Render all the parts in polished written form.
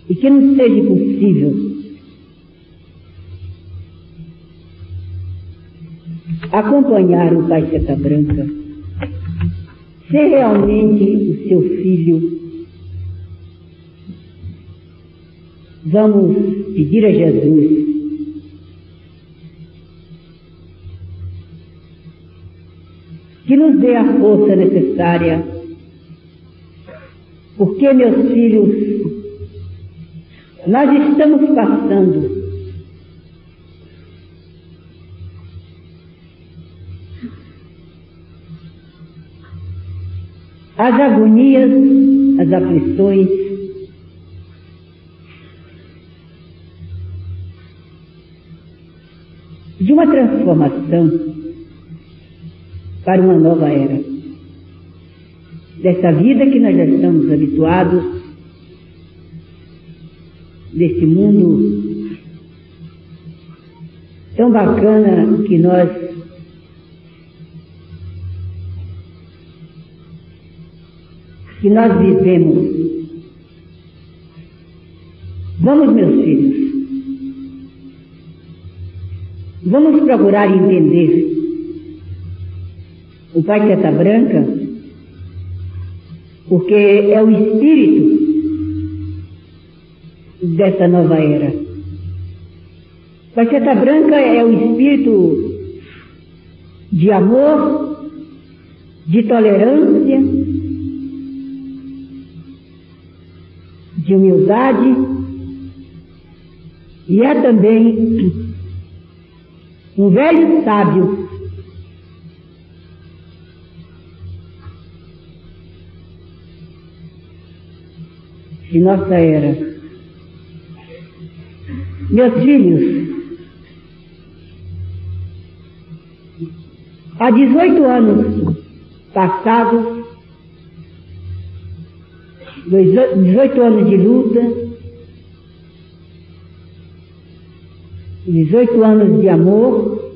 e que nos seja possível acompanhar o Pai Seta Branca, ser realmente o seu filho. Vamos pedir a Jesus que nos dê a força necessária, porque, meus filhos, nós estamos passando as agonias, as aflições, de uma transformação para uma nova era. Dessa vida que nós já estamos habituados, desse mundo tão bacana que nós vivemos. Vamos, meus filhos, vamos procurar entender o Pai Seta Branca, porque é o espírito dessa nova era. O Pai Seta Branca é o espírito de amor, de tolerância, de humildade, e é também um velho sábio de nossa era. Meus filhos, há 18 anos passados, 18 anos de luta, 18 anos de amor,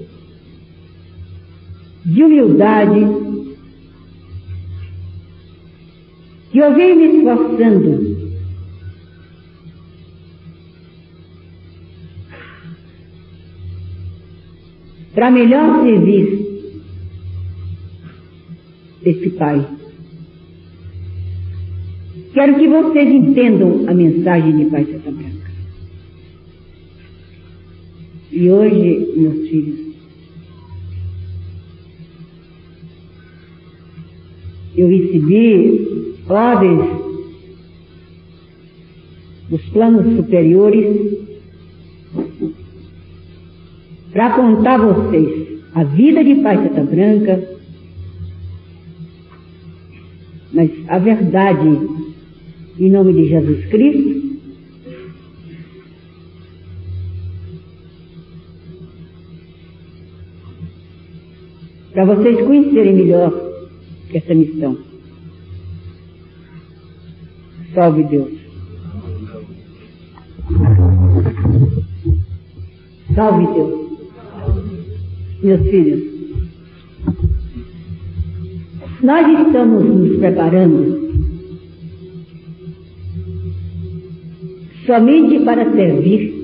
de humildade, que eu venho me esforçando para melhor servir esse Pai. Quero que vocês entendam a mensagem de Pai Seta Branca. E hoje, meus filhos, eu recebi ordens dos planos superiores para contar a vocês a vida de Pai Seta Branca, mas a verdade, em nome de Jesus Cristo, para vocês conhecerem melhor essa missão. Salve Deus. Salve Deus. Meus filhos, nós estamos nos preparando somente para servir,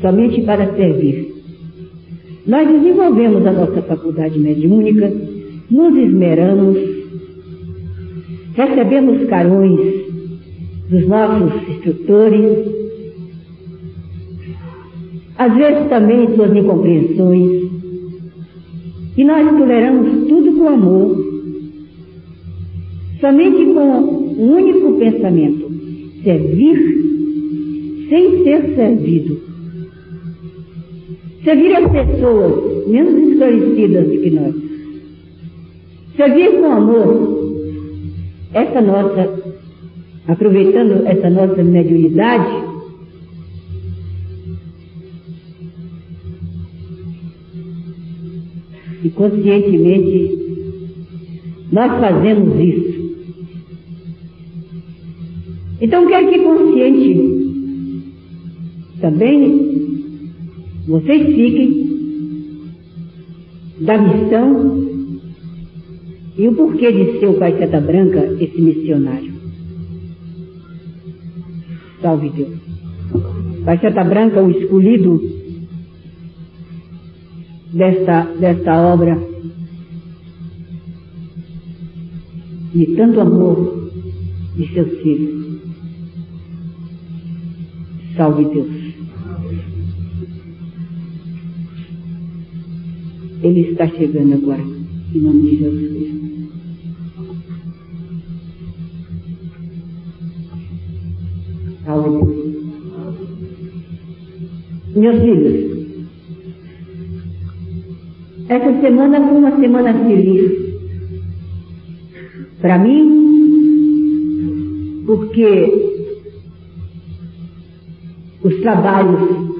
somente para servir. Nós desenvolvemos a nossa faculdade mediúnica, nos esmeramos, recebemos carões dos nossos instrutores, às vezes também suas incompreensões, e nós toleramos tudo com amor, somente com um único pensamento: servir sem ser servido. Servir as pessoas menos esclarecidas do que nós. Servir com amor, aproveitando essa nossa mediunidade, e conscientemente nós fazemos isso. Então quero que consciente também vocês fiquem da missão E o porquê de ser o Pai Seta Branca esse missionário? Salve Deus. Pai Seta Branca, o escolhido desta obra de tanto amor de seus filhos. Salve Deus. Ele está chegando agora, em nome de Jesus Cristo. Salve Deus. Meus filhos, essa semana foi uma semana feliz para mim, porque os trabalhos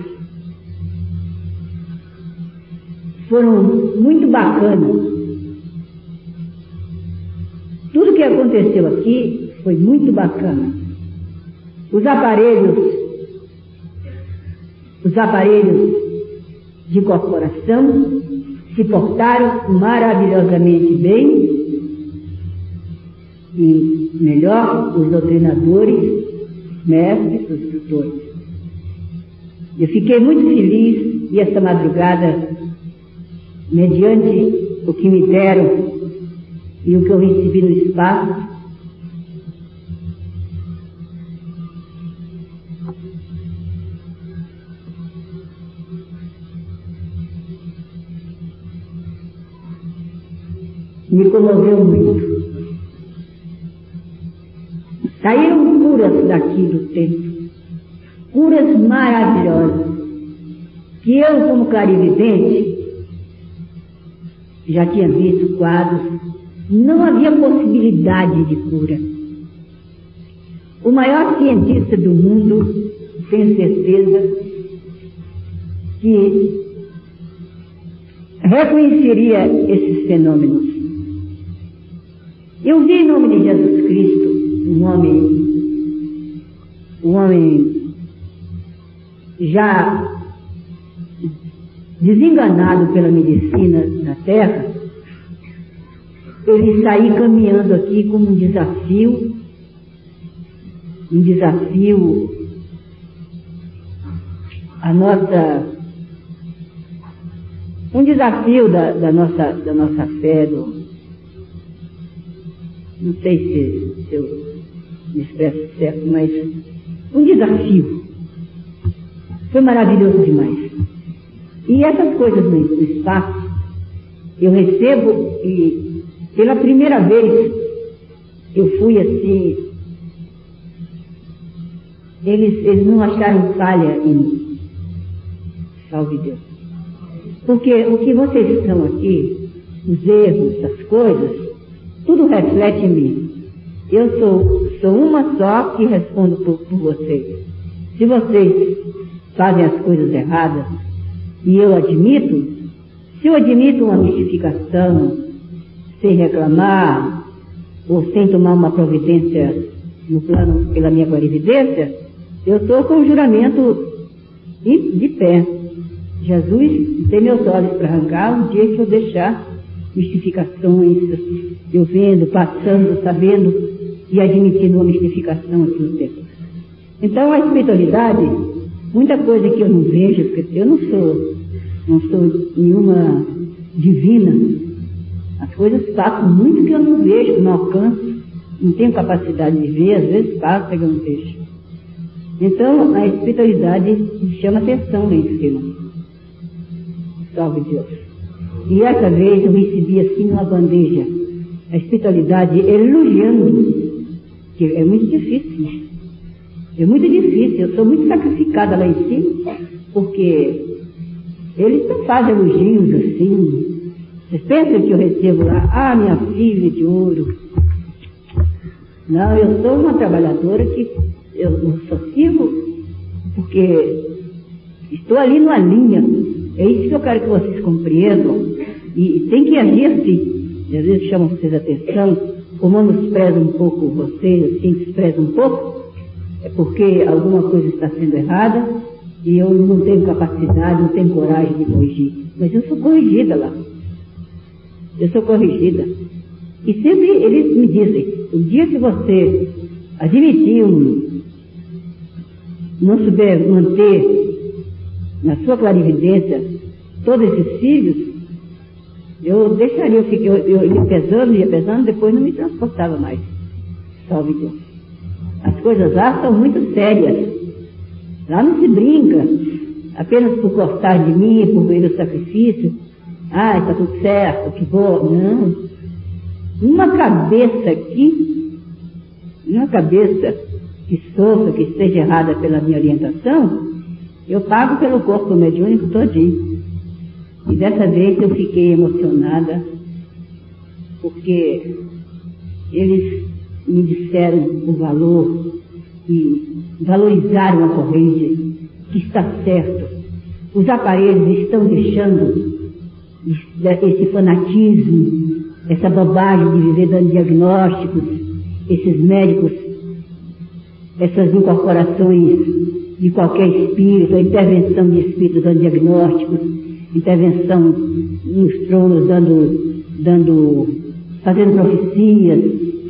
foram muito bacanas. Tudo que aconteceu aqui foi muito bacana. Os aparelhos de corporação se portaram maravilhosamente bem, e melhor, os doutrinadores, mestres, os instrutores. Eu fiquei muito feliz e esta madrugada, mediante o que me deram e o que eu recebi no espaço, me comoveu muito. Saíram curas daqui do templo, curas maravilhosas, que eu, como clarividente, já tinha visto quadros, não havia possibilidade de cura. O maior cientista do mundo, tenho certeza, que reconheceria esses fenômenos. Eu vi em nome de Jesus Cristo um homem já desenganado pela medicina da terra, ele sair caminhando aqui como um desafio da nossa fé, não sei se eu me expresso certo, mas um desafio. Foi maravilhoso demais. E essas coisas no espaço, eu recebo, e pela primeira vez eu fui assim, eles não acharam falha em mim. Salve Deus. Porque o que vocês estão aqui, os erros, as coisas, tudo reflete em mim. Eu sou uma só que respondo por vocês. Se vocês fazem as coisas erradas, e eu admito, se eu admito uma mistificação, sem reclamar, ou sem tomar uma providência no plano pela minha clarividência, eu estou com o juramento de pé. Jesus tem meus olhos para arrancar o dia que eu deixar mistificações, eu vendo, passando, sabendo e admitindo uma mistificação aqui no tempo. Então a espiritualidade, muita coisa que eu não vejo, porque eu não sou nenhuma divina, as coisas passam muito que eu não vejo, não alcanço, não tenho capacidade de ver, às vezes passa que eu não vejo. Então a espiritualidade me chama atenção lá em cima. Salve Deus. E essa vez eu recebi assim uma bandeja, a espiritualidade elogiando, que é muito difícil, é muito difícil, eu sou muito sacrificada lá em cima, porque eles não fazem elogios assim. Vocês pensam que eu recebo lá, minha filha de ouro? Não, eu sou uma trabalhadora que eu só sirvo porque estou ali numa linha. É isso que eu quero que vocês compreendam. E tem que agir assim. Às vezes chamam vocês a atenção, ou menosprezam um pouco vocês, assim, desprezam um pouco, é porque alguma coisa está sendo errada e eu não tenho capacidade, não tenho coragem de corrigir. Mas eu sou corrigida lá. Eu sou corrigida. E sempre eles me dizem, o dia que você admitir não souber manter na sua clarividência todos esses filhos, eu deixaria, eu ia pesando, depois não me transportava mais. Salve Deus. As coisas lá são muito sérias. Lá não se brinca, apenas por gostar de mim, por ver o sacrifício. Ah, está tudo certo, que bom. Não. Uma cabeça aqui, uma cabeça que sofra, que esteja errada pela minha orientação, eu pago pelo corpo mediúnico todinho. E dessa vez eu fiquei emocionada, porque eles me disseram o valor e valorizaram a corrente, que está certo. Os aparelhos estão deixando esse fanatismo, essa bobagem de viver dando diagnósticos, esses médicos, essas incorporações de qualquer espírito, a intervenção de espíritos dando diagnósticos, intervenção nos tronos fazendo profecias,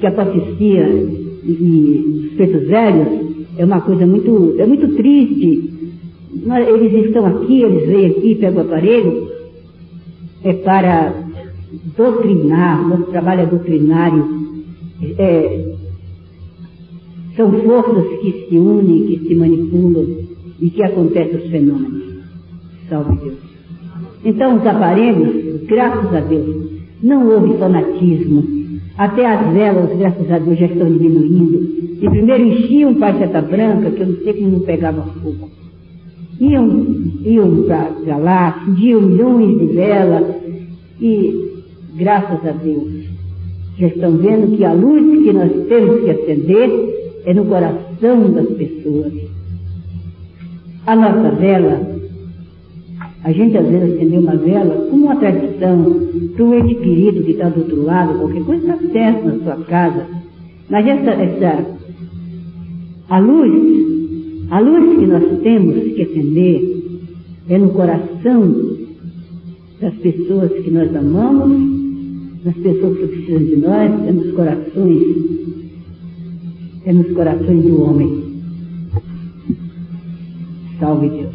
que a profecia dos pretos velhos é uma coisa muito triste. Eles estão aqui, eles vêm aqui, pegam o aparelho, é para doutrinar, nosso trabalho é doutrinário, são forças que se unem, que se manipulam e que acontecem os fenômenos. Salve Deus. Então os aparelhos, graças a Deus, não houve fanatismo. Até as velas, graças a Deus, já estão diminuindo. E primeiro enchiam um paiseta branca, que eu não sei como não pegava fogo. Iam para lá, acendiam milhões de velas e, graças a Deus, já estão vendo que a luz que nós temos que acender é no coração das pessoas. A nossa vela, a gente às vezes acendeu uma vela como uma tradição para um ente querido que está do outro lado, qualquer coisa está certo na sua casa. Mas a luz que nós temos que acender é no coração das pessoas que nós amamos, das pessoas que precisam de nós, é nos corações do homem. Salve Deus.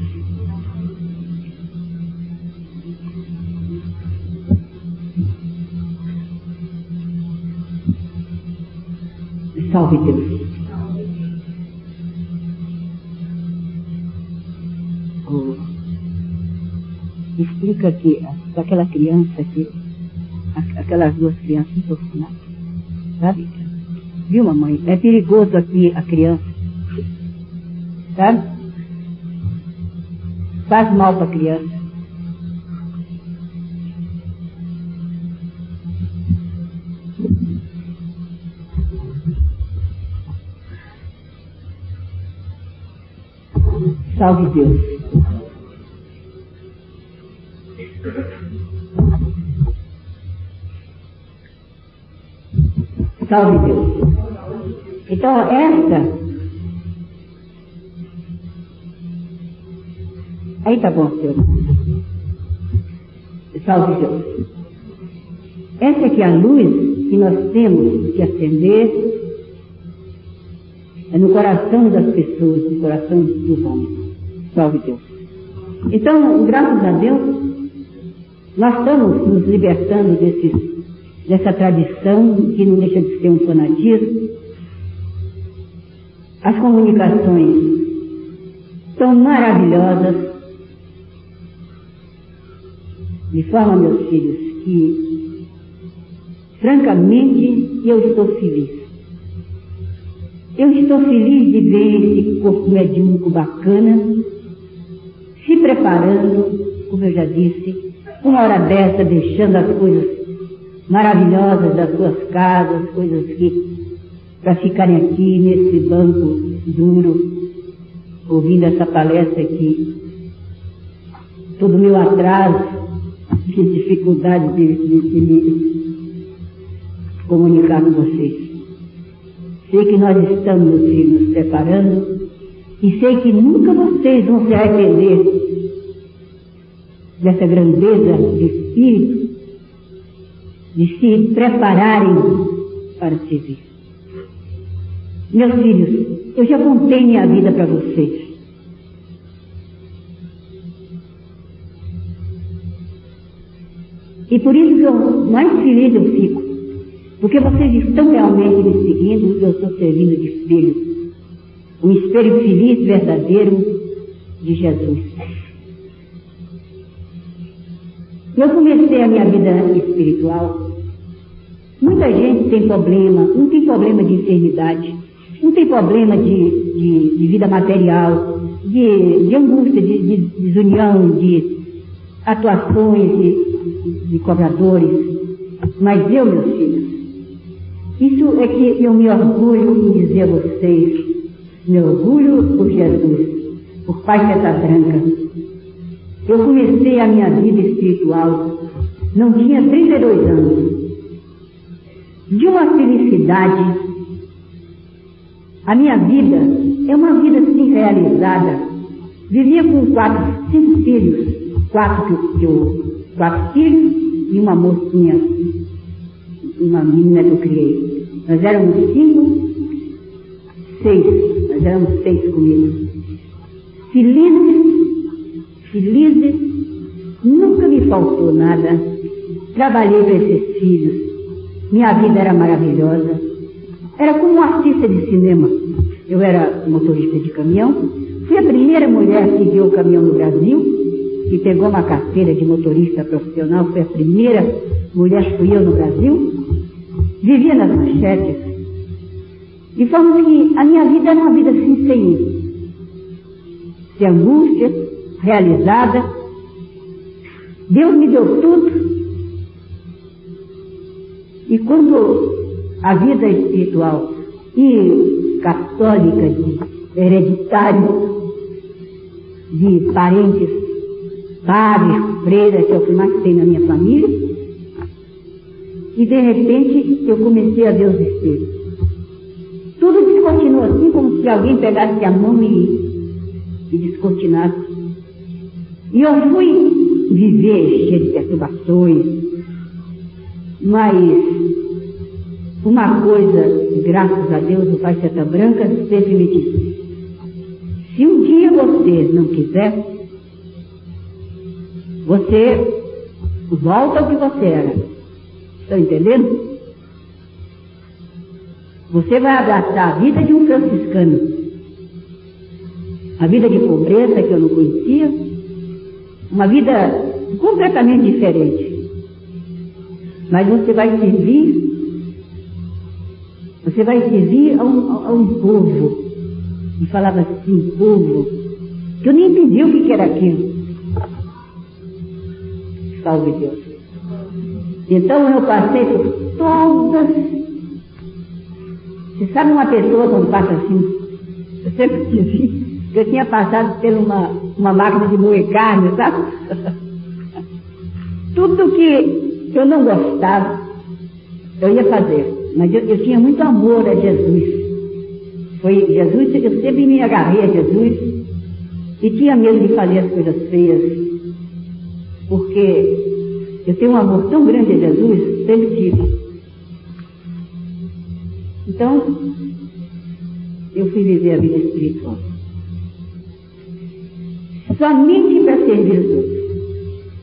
Salve Deus. Explica aqui, daquela criança aqui, aquelas duas crianças ensinadas, sabe? Viu, mamãe? É perigoso aqui a criança, sabe? Faz mal para a criança. Salve Deus. Salve Deus. Então, aí tá bom, senhor. Salve Deus. Essa aqui é a luz que nós temos que acender, é no coração das pessoas, no coração dos homens. Salve Deus. Então, graças a Deus, nós estamos nos libertando dessa tradição que não deixa de ser um fanatismo. As comunicações são maravilhosas, de forma, meus filhos, que, francamente, eu estou feliz. Eu estou feliz de ver esse corpo mediúnico bacana, se preparando, como eu já disse, uma hora dessa, deixando as coisas maravilhosas das suas casas, coisas que, para ficarem aqui nesse banco duro, ouvindo essa palestra aqui, todo o meu atraso, que dificuldade de me comunicar com vocês. Sei que nós estamos nos preparando e sei que nunca vocês vão se arrepender dessa grandeza de espírito de se prepararem para servir. Meus filhos, eu já contei minha vida para vocês. E por isso que mais feliz eu fico, porque vocês estão realmente me seguindo e eu estou servindo de espelho. Um espelho feliz, verdadeiro, de Jesus. Eu comecei a minha vida espiritual. Muita gente tem problema, não tem problema de enfermidade, não tem problema de vida material, de angústia, de desunião, de atuações de cobradores. Mas eu, meus filhos, isso é que eu me orgulho em dizer a vocês, meu orgulho por Jesus, por Pai Seta Branca. Eu comecei a minha vida espiritual, não tinha 32 anos, de uma felicidade. A minha vida é uma vida assim realizada. Vivia com 5 filhos, 4 filhos e uma mocinha, uma menina que eu criei. Nós éramos 6, nós éramos 6 comigo. Felizes, nunca me faltou nada. Trabalhei para esses filhos. Minha vida era maravilhosa. Era como um artista de cinema. Eu era motorista de caminhão. Fui a primeira mulher que guiou o caminhão no Brasil, que pegou uma carteira de motorista profissional. Foi a primeira mulher que fui eu no Brasil. Vivia nas manchetes. De forma que a minha vida era uma vida assim, sem angústia, realizada. Deus me deu tudo. E quando a vida espiritual e católica, de hereditário, de parentes, padres, freiras, que é o que mais tem na minha família, e de repente eu comecei a ver os espelhos. Tudo descortinou assim, como se alguém pegasse a mão e descortinasse. E eu fui viver cheio de perturbações, mas uma coisa, graças a Deus, o Pai Seta Branca sempre me disse: se um dia você não quiser, você volta ao que você era. Estão entendendo? Você vai abraçar a vida de um franciscano, a vida de pobreza que eu não conhecia, uma vida completamente diferente. Mas você vai servir a um povo. E falava assim, povo, que eu nem entendi o que era aquilo. Salve Deus. Então eu passei por todas. Você sabe uma pessoa quando passa assim? Eu sempre disse que eu tinha passado por uma máquina de moer carne, sabe? Tudo que eu não gostava, eu ia fazer. Mas eu tinha muito amor a Jesus. Foi Jesus, eu sempre me agarrei a Jesus e tinha medo de fazer as coisas feias, porque eu tenho um amor tão grande a Jesus, sempre tive. Então, eu fui viver a vida espiritual. Somente para servir os outros.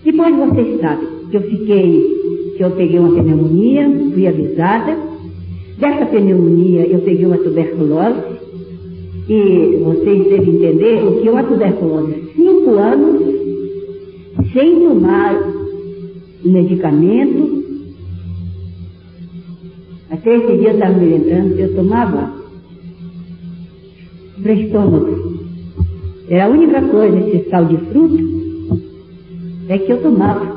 Depois vocês sabem que eu peguei uma pneumonia, fui avisada. Dessa pneumonia eu peguei uma tuberculose, e vocês devem entender o que é uma tuberculose. 5 anos sem tomar medicamento. Até esse dia eu estava me lembrando, eu tomava para estômago. Era a única coisa, esse sal de fruto, é que eu tomava.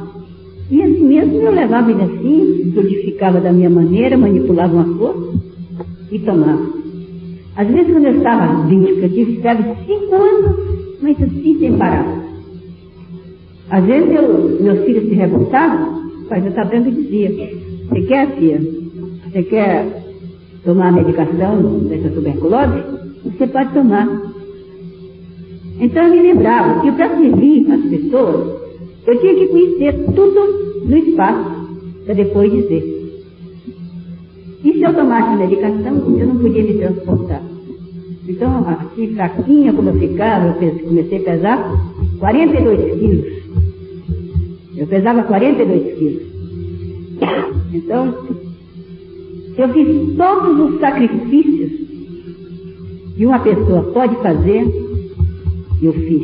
E assim mesmo eu levava ele assim, solidificava da minha maneira, manipulava uma força e tomava. Às vezes quando eu estava doente, porque eu tive febre 5 anos, mas assim sem parar. Às vezes meus filhos se revoltavam, o Pai Seta Branca dizia: você quer, filha? Você quer tomar a medicação dessa tuberculose? Você pode tomar. Então eu me lembrava que para servir as pessoas, eu tinha que conhecer tudo no espaço. para depois dizer. E se eu tomasse medicação, eu não podia me transportar. Então, assim, fraquinha como eu ficava, eu comecei a pesar 42 quilos. Eu pesava 42 quilos. Então, eu fiz todos os sacrifícios que uma pessoa pode fazer, eu fiz,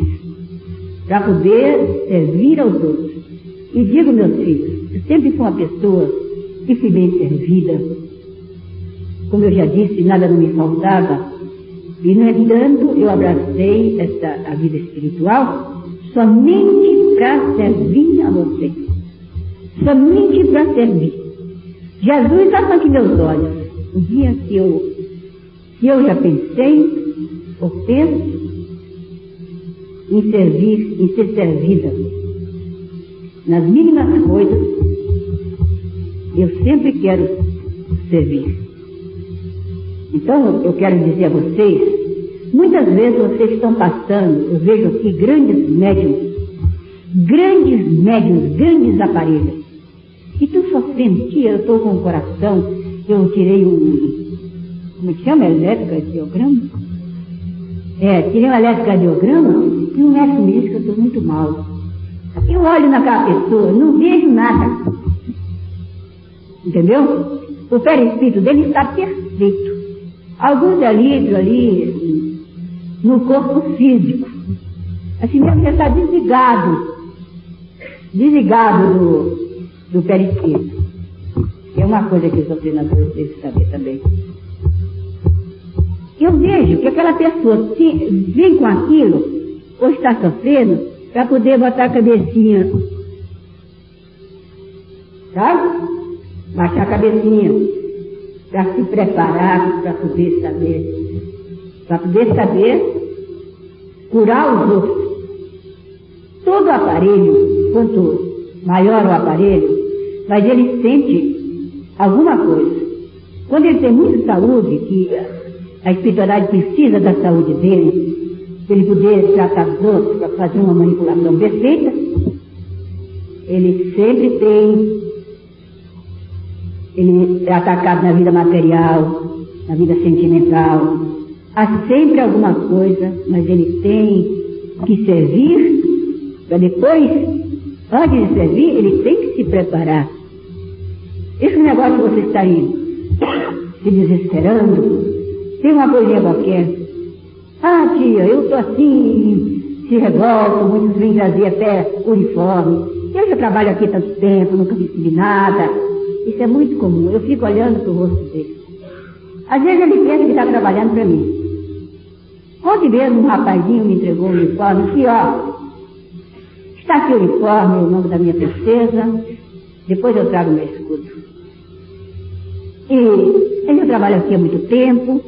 para poder servir aos outros. E digo, meus filhos, eu sempre fui uma pessoa que fui bem servida. Como eu já disse, nada não me faltava. E, no entanto, eu abracei a vida espiritual somente para servir a vocês. Somente para servir. Jesus estava aqui meus olhos. Um dia que eu já pensei, ou penso, em servir, em ser servida. Nas mínimas coisas, eu sempre quero servir. Então, eu quero dizer a vocês, muitas vezes vocês estão passando, eu vejo aqui grandes médiums, grandes aparelhos. E tu sofrendo, tia, eu estou com o coração, eu tirei como é que chama? Eletrocardiograma? Tirei um eletrocardiograma e o médico me disse que eu estou muito mal. Eu olho naquela pessoa, não vejo nada. Entendeu? O perispírito dele está perfeito. Alguns alívios ali no corpo físico. Assim mesmo que está desligado do perispírito. É uma coisa que os doutrinadores devem saber também. Eu vejo que aquela pessoa vem com aquilo, ou está sofrendo, para poder botar a cabecinha, sabe? Baixar a cabecinha, para se preparar, para poder saber curar os outros. Todo aparelho, quanto maior o aparelho, mas ele sente alguma coisa. Quando ele tem muita saúde, que a espiritualidade precisa da saúde dele, para ele poder tratar os outros, para fazer uma manipulação perfeita, ele sempre ele é atacado na vida material, na vida sentimental. Há sempre alguma coisa, mas ele tem que servir, para depois, antes de servir, ele tem que se preparar. Esse negócio de você estar aí se desesperando, tem uma coisinha qualquer. Ah, tia, eu estou assim, se revolto, muitos vêm trazer até uniforme. Eu já trabalho aqui tanto tempo, nunca recebi nada. Isso é muito comum, eu fico olhando para o rosto dele. Às vezes ele pensa que está trabalhando para mim. Ontem mesmo um rapazinho me entregou um uniforme, que ó, está aqui o uniforme, o nome da minha princesa, depois eu trago meu escudo. E eu trabalho aqui há muito tempo,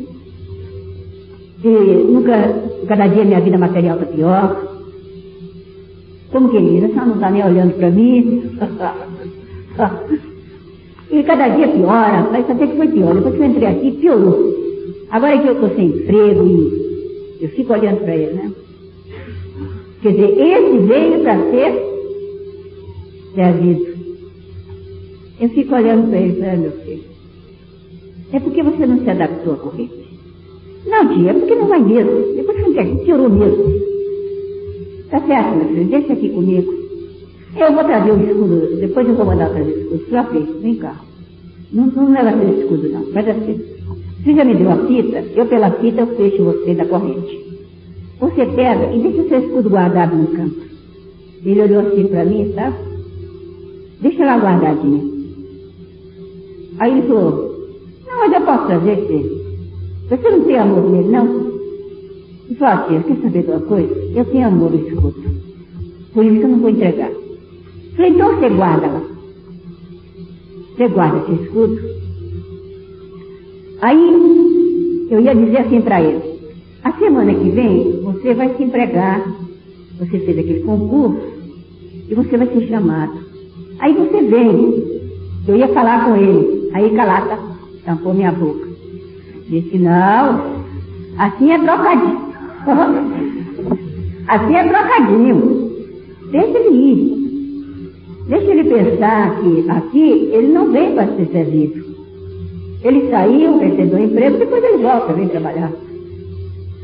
e cada dia minha vida material está pior. Como que diz, a senhora não está nem olhando para mim? E cada dia piora, mas até que foi pior. Depois que eu entrei aqui, piorou. Agora que eu estou sem emprego e eu fico olhando para ele, né? Quer dizer, esse veio para ser servido. Eu fico olhando para ele, meu filho. É porque você não se adaptou à corrente. Não, tia, é porque não vai mesmo. Depois que piorou mesmo. Tá certo, meu filho, deixa aqui comigo. Eu vou trazer o escudo, depois eu vou mandar trazer o escudo. Já fez, vem cá. Não leva esse escudo, não. Mas assim, você já me deu a fita, eu pela fita eu fecho você da corrente. Você pega e deixa o seu escudo guardado no canto. Ele olhou assim para mim, sabe? Deixa lá guardadinho. Aí ele falou, não, mas eu posso trazer, filho. Você não tem amor nele, não? Ele falou, tia, quer saber de uma coisa? Eu tenho amor no escudo. Por isso que eu não vou entregar. Falei, então você guarda lá. Você guarda esse escudo. Aí, eu ia dizer assim para ele, a semana que vem, você vai se empregar. Você fez aquele concurso e você vai ser chamado. Aí você vem. Eu ia falar com ele. Aí Calata tampou minha boca. Disse, não, assim é trocadinho. Assim é trocadinho. Deixa ele ir. Deixa ele pensar que aqui ele não vem para ser servido. Ele saiu, recebeu emprego, depois ele volta, vem trabalhar.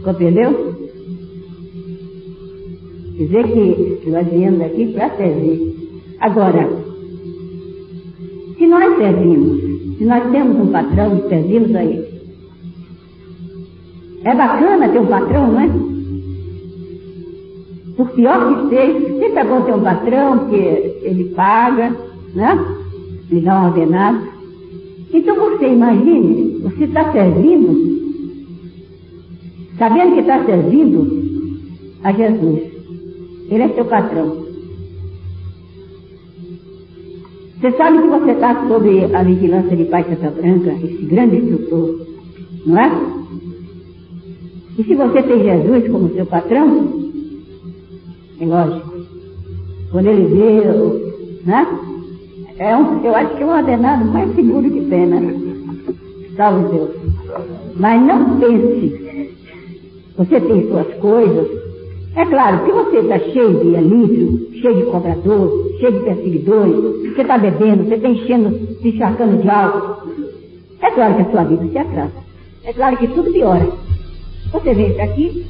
Compreendeu? Quer dizer que nós viemos aqui para servir. Agora, se nós servimos, se nós temos um patrão e servimos a ele, é bacana ter um patrão, não é? Por pior que seja, sempre é bom ter um patrão, porque ele paga, né? Ele dá um ordenado. Então você imagine, você está servindo, sabendo que está servindo a Jesus. Ele é seu patrão. Você sabe que você está sob a vigilância de Pai Santa Branca, esse grande instrutor, não é? E se você tem Jesus como seu patrão, é lógico, quando ele vê, né? Eu acho que é um ordenado mais seguro que tem, né? Salve Deus. Mas não pense, você tem suas coisas. É claro que você está cheio de alívio, cheio de cobrador, cheio de perseguidores, você está bebendo, você está enchendo, se encharcando de álcool. É claro que a sua vida se atrasa. É claro que tudo piora. Você vem para aqui,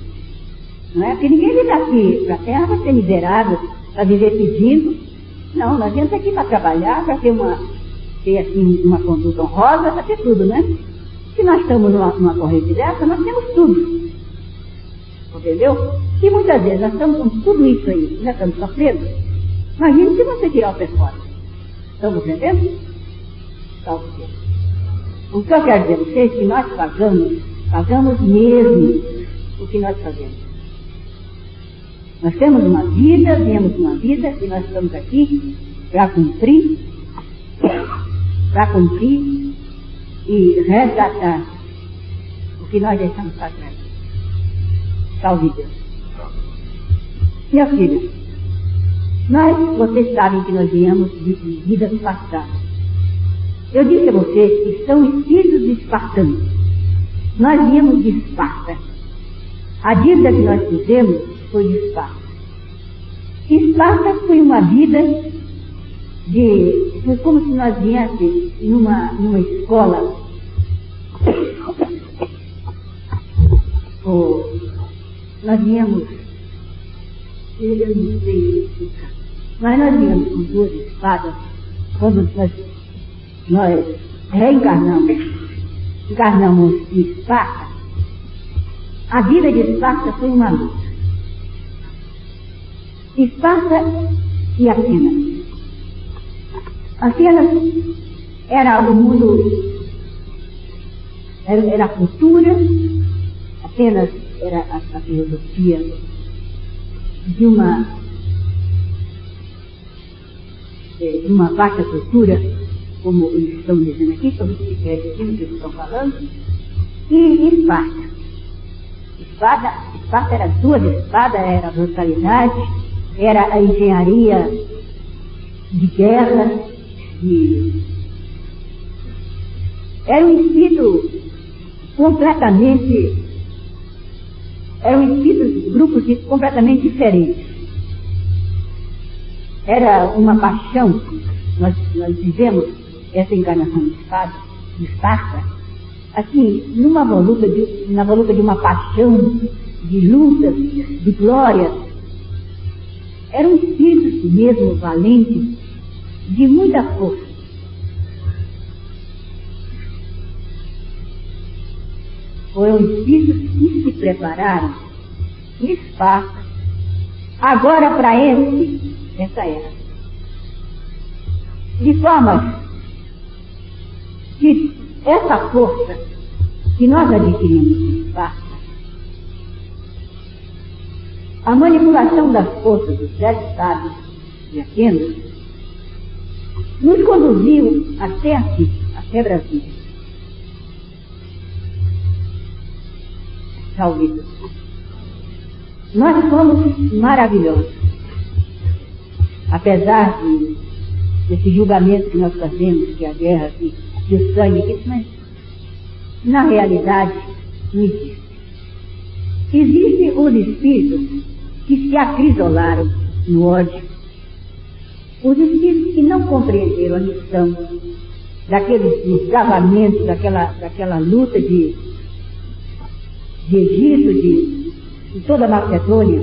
não é? Porque ninguém vem daqui para a terra para ser miserável, para viver pedindo. Não, nós viemos aqui para trabalhar, para ter assim, uma conduta honrosa, para ter tudo, né? Se nós estamos numa corrente dessa, nós temos tudo. Entendeu? E muitas vezes nós estamos com tudo isso aí, já estamos sofrendo. Imagine se você tirar o pé fora. Estão compreendendo? O que eu quero dizer a vocês é que nós pagamos mesmo o que nós fazemos. Nós temos uma vida, viemos uma vida, e nós estamos aqui para cumprir e resgatar o que nós deixamos para trás. Salve Deus. Meu filho, vocês sabem que nós viemos de vidas passadas. Eu disse a vocês que são espíritos espartanos. Nós viemos de Esparta. A dívida que nós fizemos foi de Esparta. Esparta foi uma vida foi como se nós viéssemos numa escola. Nós viemos, eu não sei explicar, mas nós viemos com duas espadas, quando nós encarnamos em Esparta. A vida de Esparta foi uma luta. Esparta e Atenas. Atenas era o mundo, era a cultura, Atenas era a filosofia de uma vasta cultura, como eles estão dizendo aqui, sobre o que eles estão falando, e Esparta era duas espadas, era a brutalidade, era a engenharia de guerra, era um espírito completamente, eram espíritos, grupos completamente diferentes. Era uma paixão, nós vivemos essa encarnação de Esparta, assim, na voluta de uma paixão, de lutas, de glórias. Eram espíritos mesmo valentes, de muita força. Foram espíritos que se prepararam em Esparta, agora para essa era. De forma que essa força que nós adquirimos em Esparta, a manipulação das forças dos 7 estados de Atenas, nos conduziu até aqui, até Brasília. Salve Deus. Nós somos maravilhosos. Apesar desse julgamento que nós fazemos, que a guerra, que o sangue, mas na realidade não existe. Existem os espíritos que se acrisolaram no ódio. Os espíritos que não compreenderam a missão daqueles desgravamentos, daquela luta de Egito, de toda a Macedônia,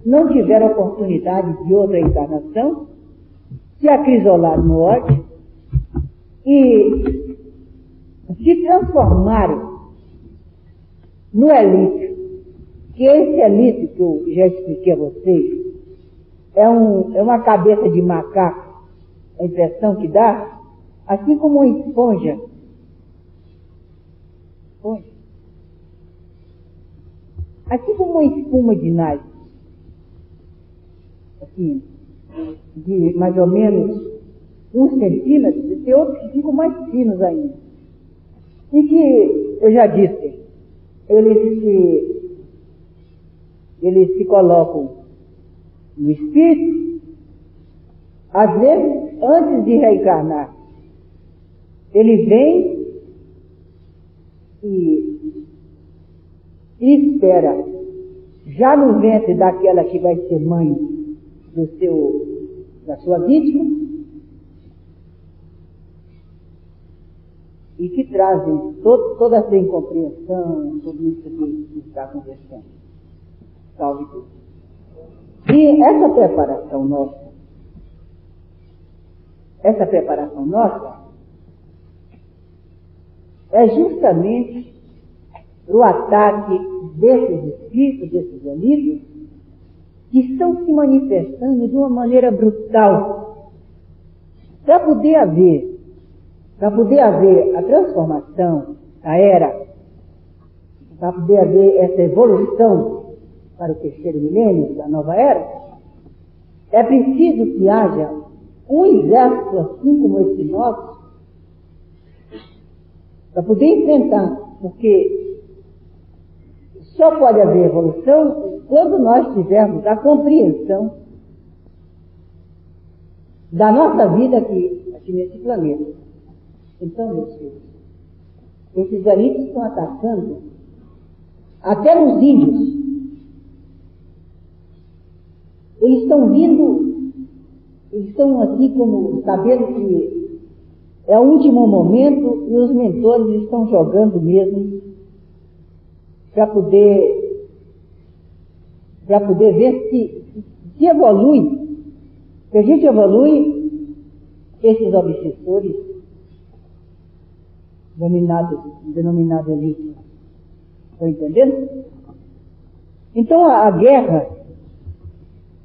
não tiveram oportunidade de outra encarnação, se acrisolaram no ódio e se transformaram no elite. Que esse elite que eu já expliquei a vocês é uma cabeça de macaco, a impressão que dá, assim como uma esponja. Assim como uma espuma de naipe, assim, de mais ou menos 1 centímetro, e tem outros que ficam mais finos ainda. E que, eu já disse, eles se colocam no espírito, às vezes, antes de reencarnar. Ele vem e espera, já no ventre daquela que vai ser mãe da sua vítima, e que trazem toda essa incompreensão, tudo isso que está acontecendo. Salve Deus. E essa preparação nossa, é justamente o ataque desses espíritos, desses elites, que estão se manifestando de uma maneira brutal, para poder haver a transformação, a era, para poder haver essa evolução para o 3º milênio da nova era, é preciso que haja um exército assim como esse nosso, para poder enfrentar, porque só pode haver evolução quando nós tivermos a compreensão da nossa vida aqui nesse planeta. Então, meus filhos, esses elites estão atacando até nos índios. Eles estão vindo, eles estão assim como sabendo que é o último momento e os mentores estão jogando mesmo para poder ver se evolui. Se a gente evolui, esses obsessores denominados elites. Estão entendendo? Então a guerra,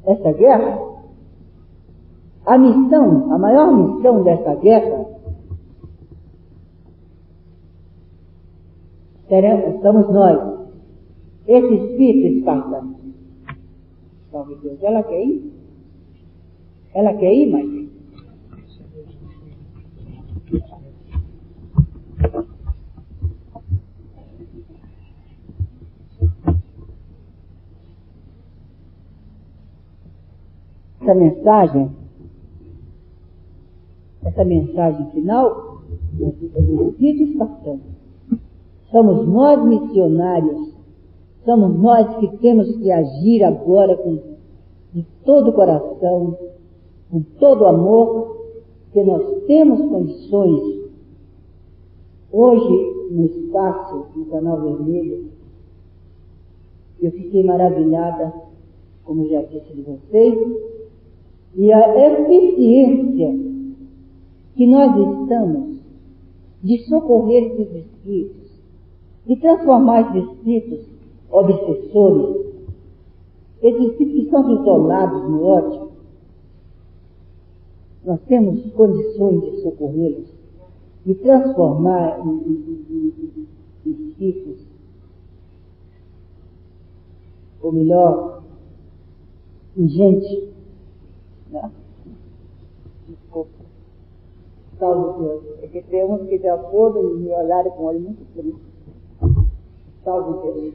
essa guerra, a maior missão dessa guerra, somos nós, esse espírito espartano. Salve Deus, ela quer ir? Ela quer ir, mas essa mensagem final do Espírito espartano. Somos nós missionários, somos nós que temos que agir agora de todo o coração, com todo o amor, que nós temos condições. Hoje, no espaço, no Canal Vermelho, eu fiquei maravilhada, como já disse de vocês, e a eficiência que nós estamos de socorrer esses espíritos, de transformar esses espíritos obsessores, esses espíritos que são isolados no ódio. Nós temos condições de socorrê-los, de transformar em espíritos, ou melhor, em gente. Né? Desculpa. Salve Deus. É que tem uns que de acordo e me olharam com um olho muito triste. Salve Deus.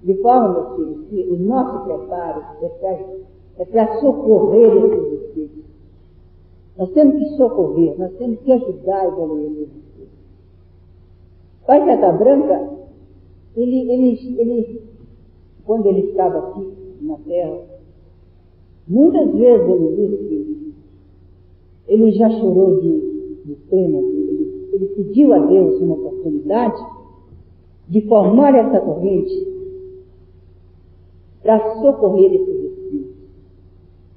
De forma, meus filhos, que o nosso preparo é para socorrer esses espíritos. Nós temos que socorrer, nós temos que ajudar a evoluir esses espíritos. Pai Carta Branca, ele, quando ele estava aqui na Terra, Muitas vezes ele disse que ele já chorou de pena, ele pediu a Deus uma oportunidade de formar essa corrente para socorrer esses espíritos.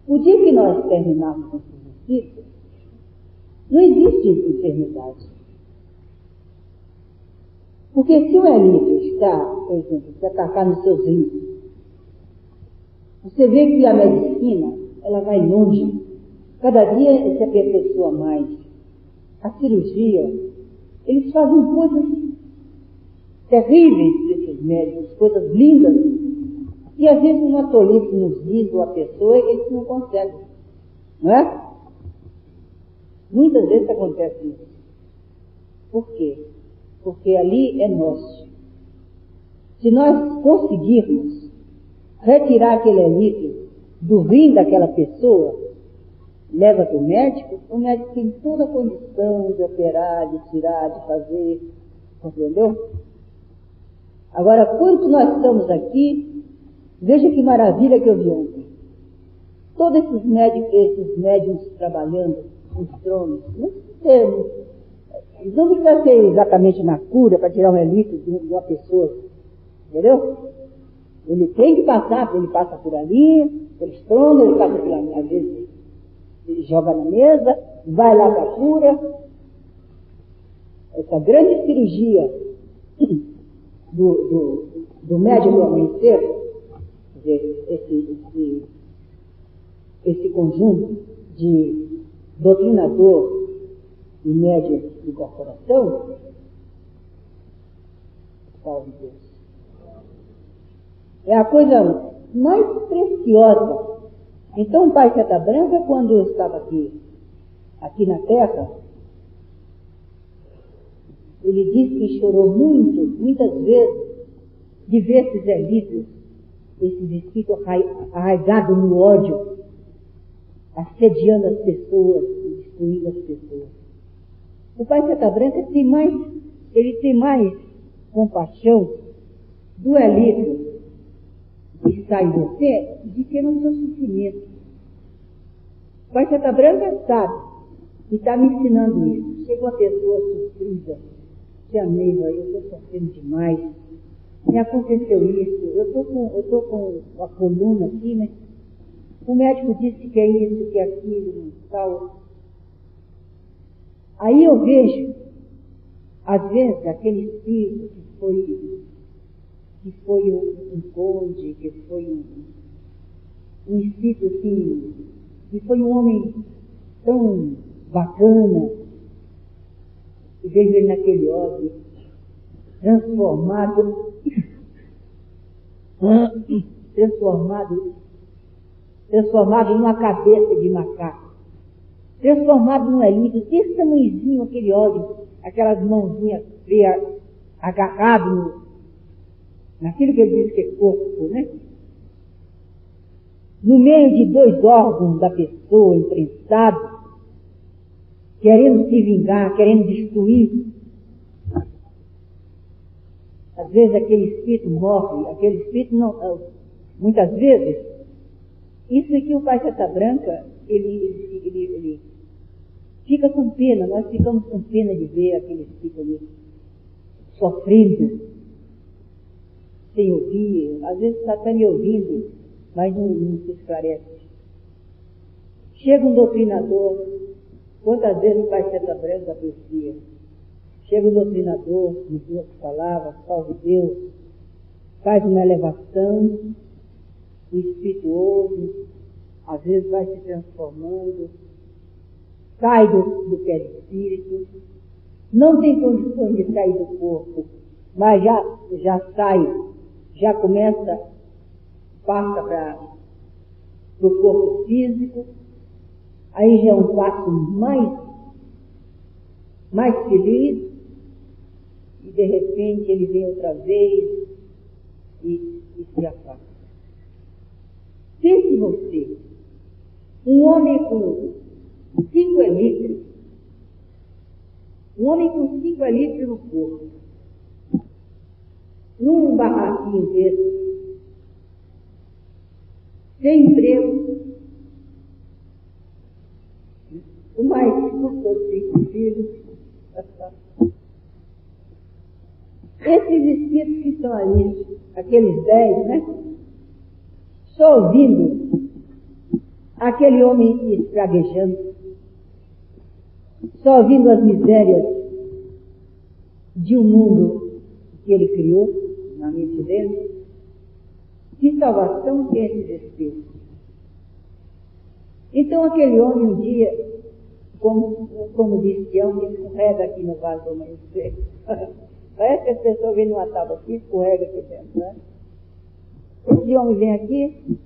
O dia que nós terminarmos com esses espíritos, não existe enfermidade. Porque se o elítrio está, por exemplo, se atacar nos seus rins, você vê que a medicina, ela vai longe. Cada dia se aperfeiçoa mais. A cirurgia, eles fazem coisas terríveis, esses médicos, coisas lindas. E às vezes uma tolice nos diz a pessoa e eles não conseguem. Não é? Muitas vezes acontece isso. Por quê? Porque ali é nosso. Se nós conseguirmos retirar aquele elítrio do rim daquela pessoa, leva para o médico tem toda a condição de operar, de tirar, de fazer, entendeu? Agora, quando nós estamos aqui, veja que maravilha que eu vi ontem. Todos esses médiums trabalhando nos tronos, não precisa ser exatamente na cura para tirar um elítrio de uma pessoa, entendeu? Ele tem que passar, ele passa por ali, pelos tronos, ele passa por ali, às vezes ele joga na mesa, vai lá para a cura. Essa grande cirurgia do médium do amanhecer, esse conjunto de doutrinador e médium de incorporação, salve Deus, é a coisa mais preciosa. Então o Pai Seta Branca, quando eu estava aqui na Terra, ele disse que chorou muitas vezes, de ver esses elítrios, esses espíritos arraigados no ódio, assediando as pessoas, destruindo as pessoas. O Pai Seta Branca tem mais compaixão do elítrio que sai de você do que no seu sofrimento. O Pai Seta Branca sabe e está me ensinando isso. Chega uma pessoa sofrida, tia Neiva, eu estou sofrendo demais, me aconteceu isso, eu estou com a coluna aqui, mas o médico disse que é isso, que é aquilo, tal. Aí eu vejo, às vezes, aquele espírito que foi um conde, que foi um espírito assim, que foi um homem tão bacana, e vejo ele naquele ódio, transformado numa cabeça de macaco, transformado num elítrio, desse tamanhozinho aquele ódio, aquelas mãozinhas feias, agarrado naquilo que ele diz que é corpo, né? No meio de dois órgãos da pessoa, imprensados, querendo se vingar, querendo destruir. Às vezes aquele espírito morre, aquele espírito não, muitas vezes, isso aqui o Pai Seta Branca, ele fica com pena, nós ficamos com pena de ver aquele espírito ali sofrendo, sem ouvir, às vezes está até me ouvindo, mas não se esclarece. Chega um doutrinador, quantas vezes o Pai Seta Branca aprecia? Chega um doutrinador, me diz as palavras, salve Deus, faz uma elevação, o espírito ouve, às vezes vai se transformando, sai do perispírito, não tem condições de sair do corpo, mas já sai, já começa, passa para o corpo físico, aí já é um passo mais feliz, e de repente ele vem outra vez e se afasta. Pense você, um homem com 5 elítrios, no corpo, num barraquinho desse, sem emprego, o mais curto dos 5 filhos. Esses espíritos que estão ali, aqueles 10, né? Só ouvindo aquele homem espraguejando, só ouvindo as misérias de um mundo que ele criou na mente dele, que salvação tem esses espíritos. Então aquele homem um dia, como disse Tião, escorrega aqui no vaso do amanhecer. Parece que as pessoas vêm numa tábua aqui, escorrega aqui dentro, né? Esse homem vem aqui,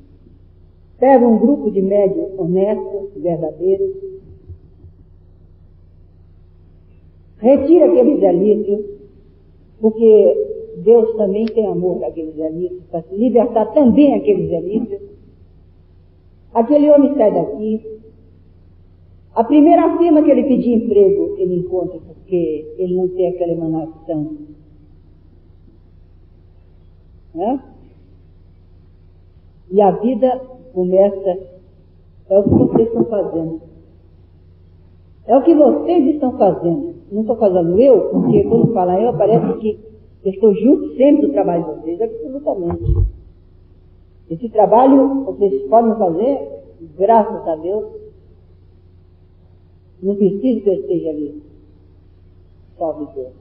pega um grupo de médios honestos, verdadeiros, retira aqueles delícios, porque Deus também tem amor naqueles delícios, para se libertar também aqueles delícios. Aquele homem sai daqui. A primeira firma que ele pedir emprego, ele encontra, porque ele não tem aquela emanação. Né? E a vida começa, é o que vocês estão fazendo. É o que vocês estão fazendo. Não estou fazendo eu, porque quando fala eu, parece que eu estou junto sempre do trabalho de vocês, absolutamente. Esse trabalho vocês podem fazer, graças a Deus. Não preciso que eu esteja ali. Salve Deus.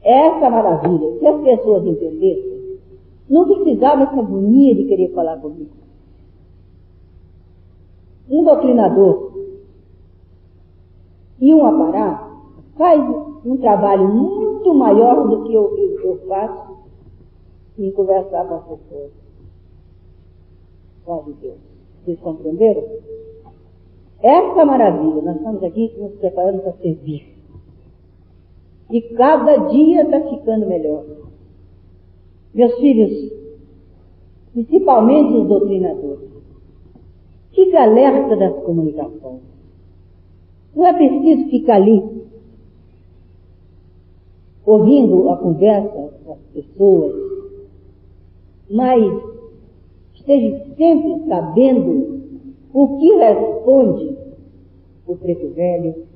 Essa maravilha, se as pessoas entendessem, não precisava essa agonia de querer falar comigo. Um doutrinador e um aparato faz um trabalho muito maior do que eu faço em conversar com as pessoas. Salve Deus. Vocês compreenderam? Essa maravilha, nós estamos aqui nos preparando para servir. E cada dia está ficando melhor. Meus filhos, principalmente os doutrinadores, fica alerta das comunicações. Não é preciso ficar ali, ouvindo a conversa das pessoas, mas esteja sempre sabendo o que responde o preto velho.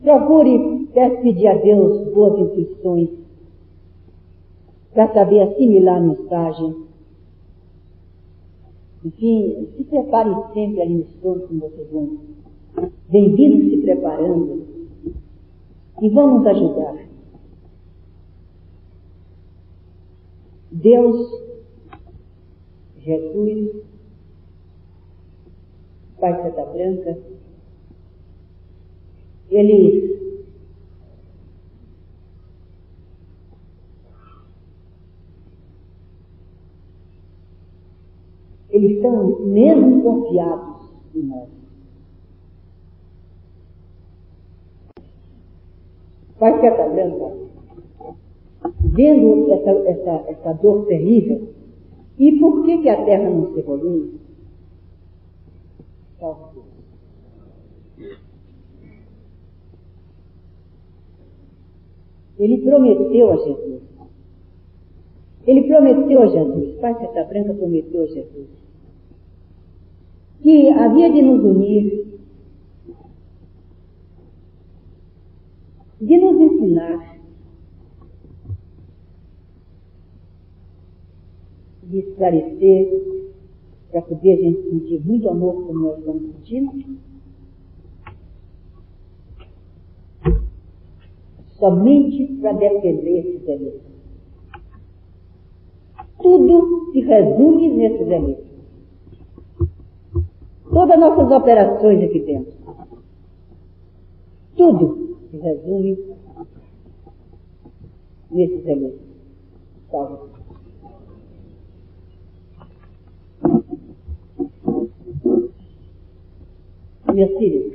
Procure pedir a Deus boas intuições para saber assimilar a mensagem. Enfim, se prepare sempre ali no estômago, como vocês vão. Bem-vindos se preparando e vamos ajudar. Deus, Jesus, Pai Santa Branca, eles estão mesmo confiados em nós. Pai Santa Branca, vendo essa dor terrível, e por que a terra não se evolui? Ele prometeu a Jesus. Ele prometeu a Jesus, Pai Santa Branca prometeu a Jesus, que havia de nos unir, de nos ensinar, de esclarecer, para poder a gente sentir muito amor como nós estamos sentindo. Somente para defender esses delitos. Tudo se resume nesses delitos. Todas as nossas operações aqui dentro. Tudo se resume nesses delitos. Salve. Meus filhos,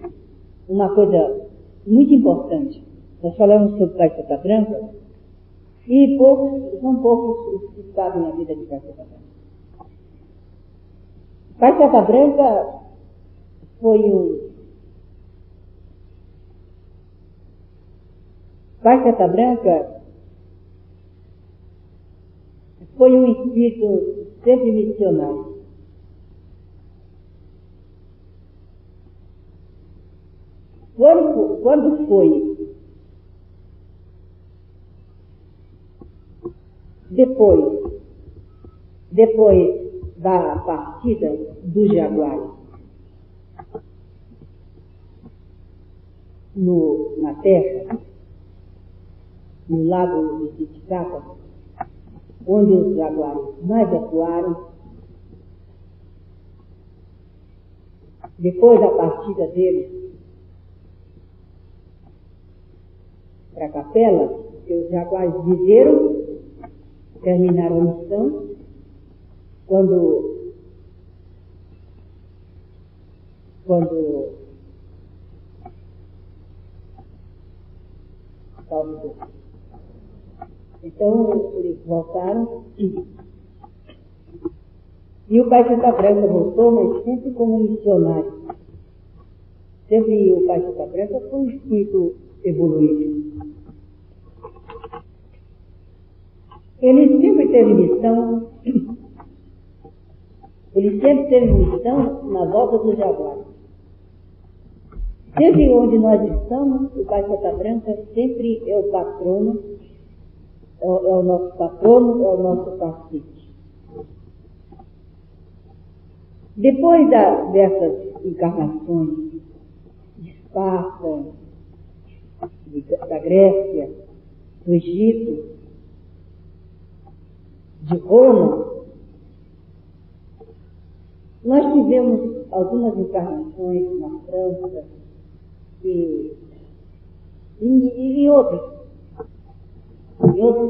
uma coisa muito importante. Nós falamos sobre Pai Santa Branca e são poucos os que sabem a vida de Pai Santa Branca. Pai Santa Branca foi um espírito sempre missionário. quando foi depois da partida do Jaguar na Terra, no lago de Titicaca, onde os jaguares mais atuaram, depois da partida deles para a capela, porque os jaguares viveram, terminaram a missão, quando então eles voltaram e o Pai Santa Branca voltou, mas sempre como missionário. Sempre o Pai Santa Branca foi um espírito evoluído. Ele sempre teve missão na volta do Jaguar. Desde onde nós estamos, o Pai Santa Branca sempre é o patrono, é o nosso patrono, é o nosso cacique. Depois dessas encarnações de Esparta, da Grécia, do Egito, de Roma, nós tivemos algumas encarnações na França e em outros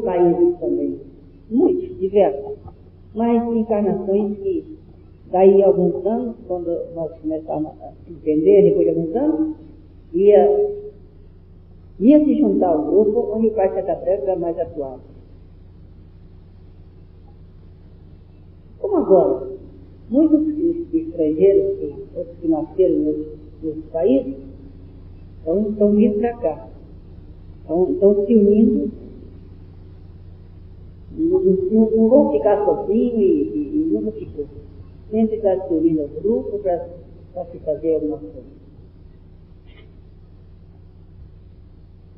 países também, muitos, diversos, mas encarnações que daí a alguns anos, quando nós começamos a entender, depois de alguns anos, ia se juntar ao grupo onde o Pai Santa Branca era mais atual. Como agora, muitos estrangeiros, outros que nasceram em outros países, estão vindo para cá. Estão se unindo, não vão ficar sozinhos e nunca ficou. Sempre está se unindo ao grupo para se fazer alguma coisa.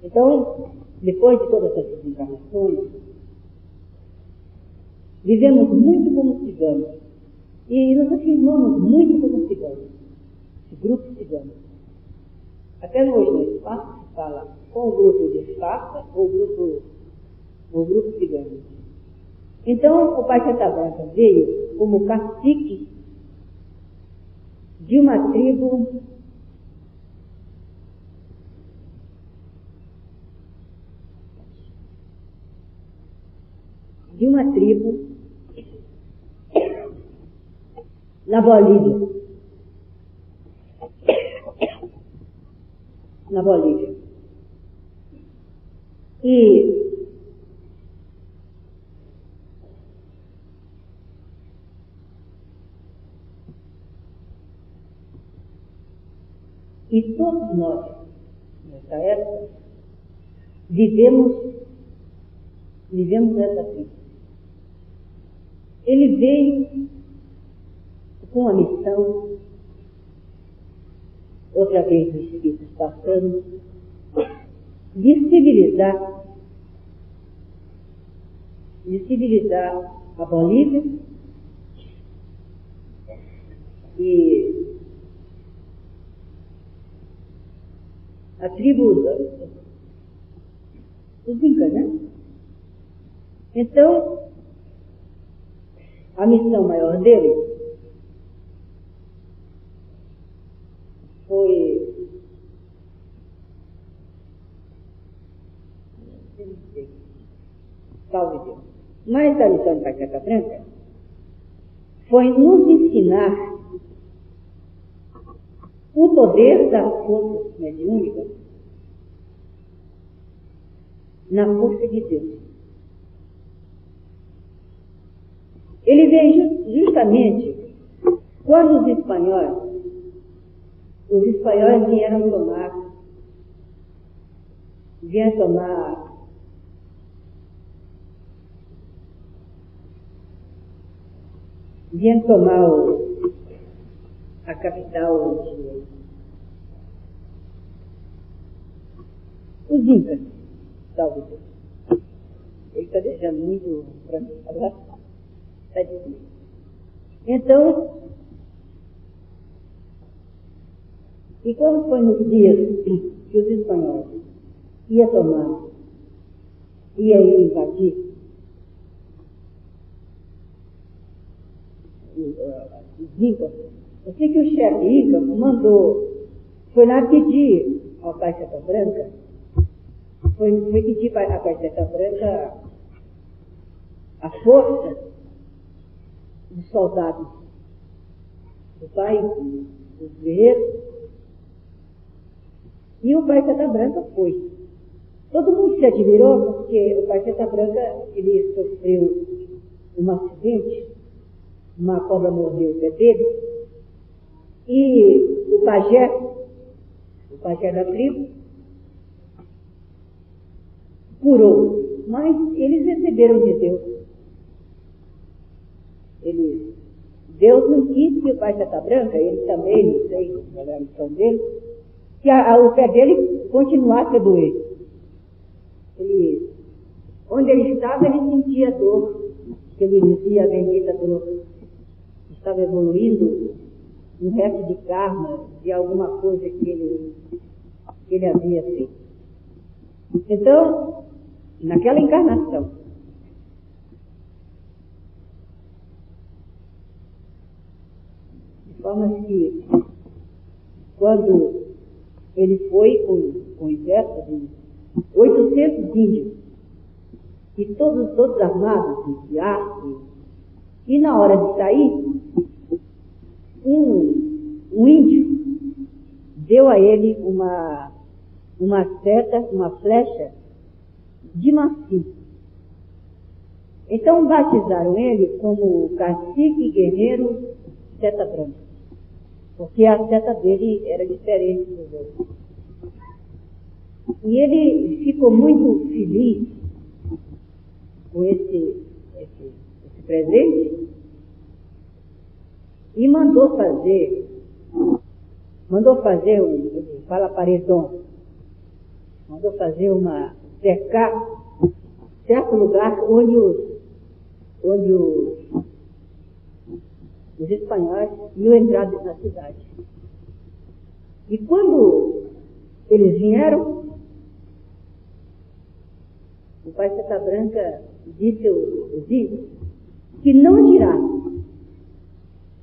Então, depois de todas essas encarnações, vivemos muito como ciganos. E nos afirmamos muito como ciganos. Grupo cigano. Até hoje no espaço se fala ou o grupo de Esparta ou o grupo cigano. Então, o Pai Santa Branca veio como cacique de uma tribo na Bolívia. E todos nós, nessa época, vivemos essa vida. Ele veio com a missão, outra vez os espíritos passando, de civilizar a Bolívia e a tribo dos Incas, né? Então, a missão maior dele foi salve Deus. Mas a missão de Pai Santa Branca foi nos ensinar o poder da força mediúnica na força de Deus. Ele veio justamente quando os espanhóis vieram tomar a capital os incas, salve Deus. Ele está deixando muito para mim falar. Está difícil. Então, e quando foi nos dias que os espanhóis iam tomar, iam invadir os incas, eu sei que o chefe Inca foi lá pedir ao Pai Seta Branca, foi pedir ao Pai Seta Branca a força dos soldados do pai, dos guerreiros, e o Pai Seta Branca foi. Todo mundo se admirou porque o Pai Seta Branca, ele sofreu um acidente, uma cobra mordeu o pé dele, e o pajé da tribo, curou. Mas eles receberam de Deus. Deus não quis que o Pai Seta Branca, ele também, não sei qual é a missão dele, que o pé dele continuasse a doer. Onde ele estava, ele sentia dor, que ele dizia a bendita dor. Estava evoluindo um resto de karma, de alguma coisa que ele havia feito. Então, naquela encarnação, de forma que, quando ele foi com um exército de 800 índios, e todos armados de arco, e na hora de sair, um índio deu a ele uma seta, uma flecha de maciço. Então batizaram ele como cacique guerreiro Seta Branca, porque a seta dele era diferente dos outros. E ele ficou muito feliz com esse presente e mandou fazer fala paredão, mandou fazer cercar certo lugar onde os espanhóis iam entrar na cidade. E quando eles vieram, o Pai Seta Branca disse aos índios que não tirassem,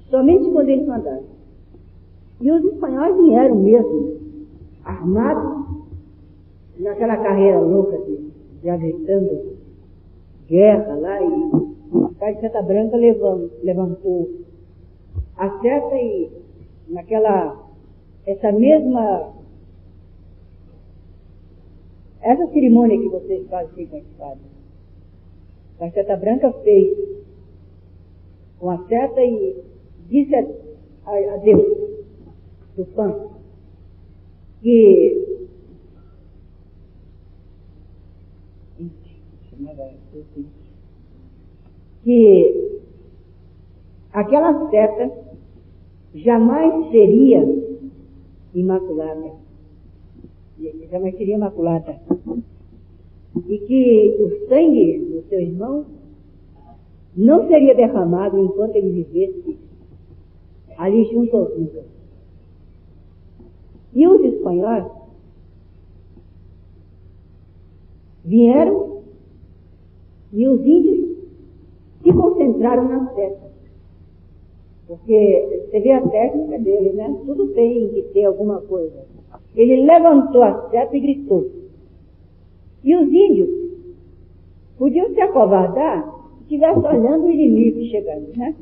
somente quando eles mandaram. E os espanhóis vieram mesmo, armados, naquela carreira louca de gritando guerra lá, e o Pai Seta Branca levantou a seta e essa cerimônia que vocês fazem com a espada, o Pai Seta Branca fez com a seta e disse a Deus do Pan que aquela seta jamais seria imaculada. E que o sangue do seu irmão não seria derramado enquanto ele vivesse ali junto aos incas. E os espanhóis vieram e os índios se concentraram na seta. Porque você vê a técnica dele, né? Tudo tem que ter alguma coisa. Ele levantou a seta e gritou. E os índios podiam se acovardar se estivesse olhando o inimigo chegando, né?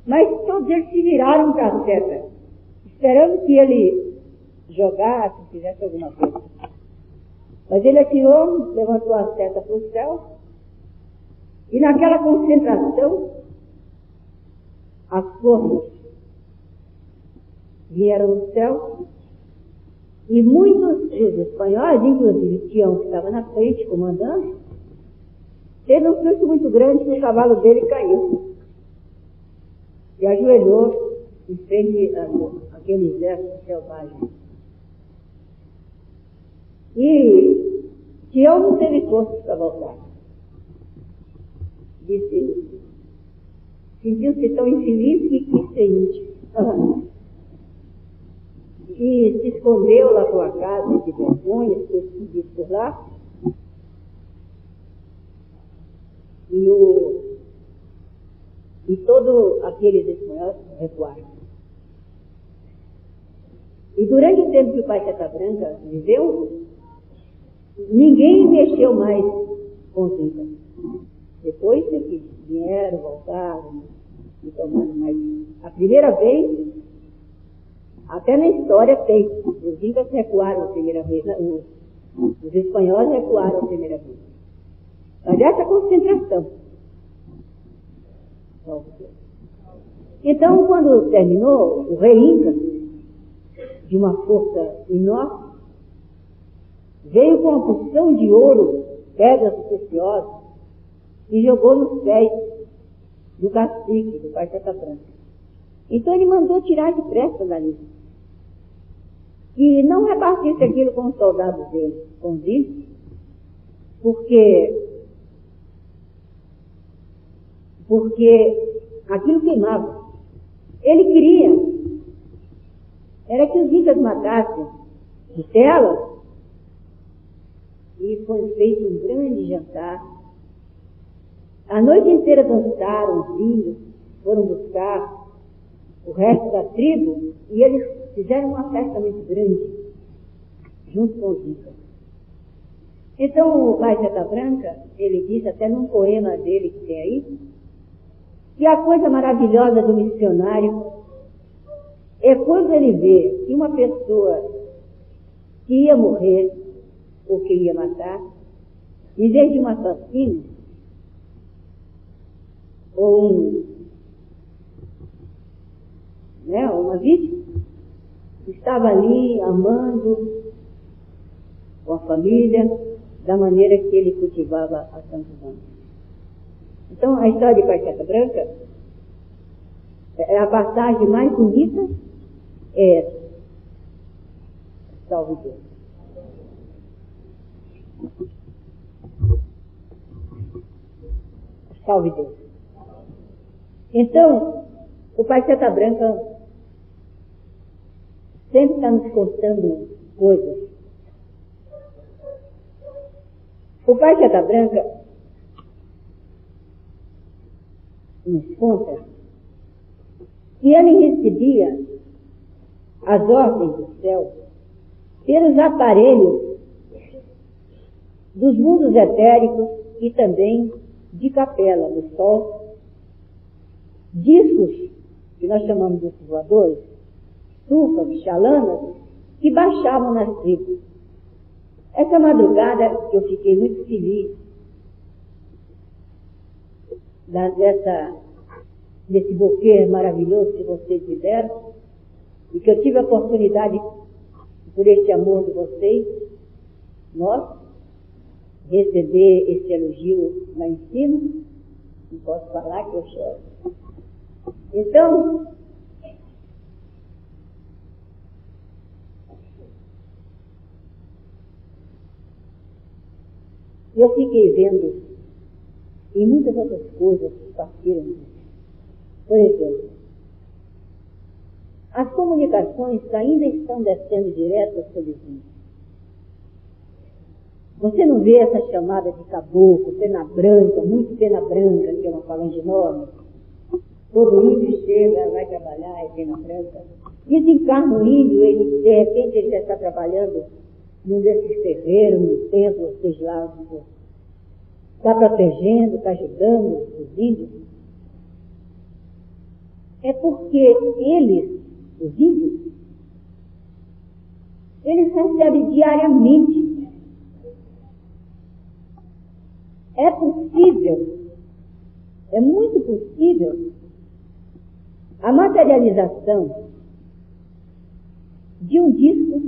Mas todos eles se viraram para a seta, esperando que ele jogasse, fizesse alguma coisa. Mas ele atirou, levantou a seta para o céu, e naquela concentração, as forças vieram do céu, e muitos dos espanhóis, inclusive Tião, que estava na frente comandando, teve um susto muito grande que o cavalo dele caiu. E ajoelhou em frente àquele exército selvagem. E Tião não teve força para voltar. Disse, sentiu-se tão infeliz que quis ser índio. E se escondeu lá por uma casa de vergonha, ficou escondido por lá. E todos aqueles espanhóis recuaram. E durante o tempo que o pai Seta Branca viveu, ninguém mexeu mais com os incas. Depois que vieram, voltaram e tomaram mais. A primeira vez, até na história tem, os incas recuaram a primeira vez, os espanhóis recuaram a primeira vez. Mas essa concentração. Então, quando terminou, o rei Inca, de uma força enorme, veio com uma porção de ouro, pedras preciosas, e jogou nos pés do cacique, do pai Seta Branca. Então ele mandou tirar depressa dali. E não repartisse aquilo com os soldados dele, com os índios, porque aquilo queimava. Ele queria era que os incas matassem de tela, e foi feito um grande jantar. A noite inteira dançaram os índios, foram buscar o resto da tribo, e eles fizeram uma festa muito grande, junto com os incas. Então o pai Seta Branca, ele diz até num poema dele que tem aí, que a coisa maravilhosa do missionário é quando ele vê que uma pessoa que ia morrer ou que ia matar, em vez de um assassino ou uma vítima, estava ali amando com a família da maneira que ele cultivava há tantos anos. Então, a história de Pai Seta Branca, a passagem mais bonita é essa. Salve Deus. Salve Deus. Então, o Pai Seta Branca sempre está nos contando coisas. O Pai Seta Branca nos conta que ele recebia as ordens do céu pelos aparelhos dos mundos etéricos e também de capela, do sol, discos, que nós chamamos de voadores, tufas, chalanas, que baixavam nas tribos. Essa madrugada eu fiquei muito feliz desse buquê maravilhoso que vocês me deram, e que eu tive a oportunidade, por este amor de vocês, nós, receber esse elogio lá em cima. Não posso falar que eu choro. Então, eu fiquei vendo e muitas outras coisas que partiram disso. Por exemplo, as comunicações ainda estão descendo direto aos vizinhos. Você não vê essa chamada de caboclo, pena branca, muito pena branca, que é uma falange enorme. Todo índio chega, vai trabalhar, é pena branca. Desencarna o índio, ele, de repente ele já está trabalhando num desses terreiros, num templo, seja lá, está protegendo, está ajudando os índios. É porque eles, os índios, eles recebem diariamente. É possível, é muito possível, a materialização de um disco,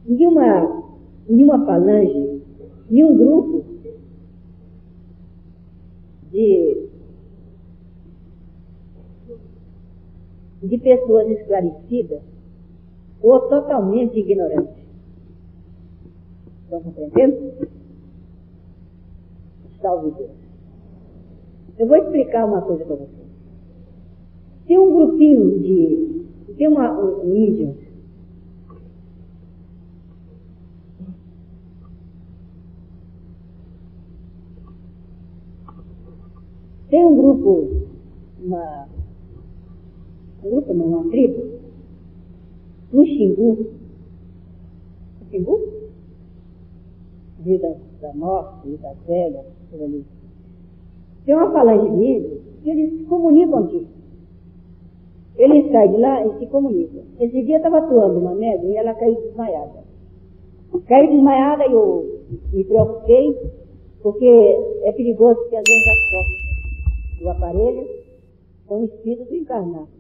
de uma falange, de um grupo de pessoas esclarecidas ou totalmente ignorante. Estão compreendendo? Salve Deus. Eu vou explicar uma coisa para vocês. Tem um grupinho tem um índio, tem um grupo, uma tribo, no Xingu, Rio da Norte, Rio das Velhas, por ali. Tem uma falange de índios que eles se comunicam aqui. Eles saem de lá e se comunicam. Esse dia estava atuando uma médium e ela caiu desmaiada. Caiu desmaiada e eu me preocupei, porque é perigoso que às vezes as costas do aparelho são espíritos encarnados.